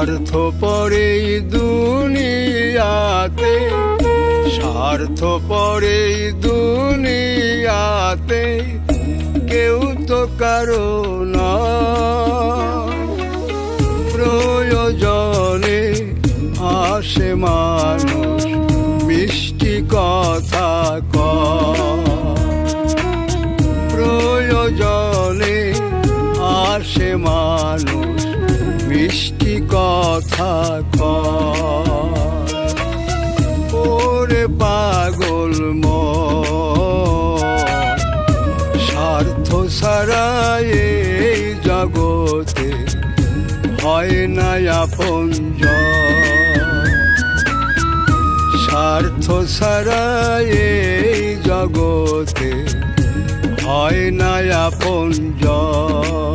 স্বার্থপর এই দুনিয়াতে, স্বার্থপর এই দুনিয়াতে কেউ তো কারো নয়। প্রয়োজনে আসে মানুষ মিষ্টি কথা কয়, প্রয়োজনে আসে মানুষ মিষ্টি কথা কয়। ওরে পাগল মন, স্বার্থ ছাড়া এই জগতে হয় না আপনজন, স্বার্থ ছাড়া এই জগতে হয় না আপনজন।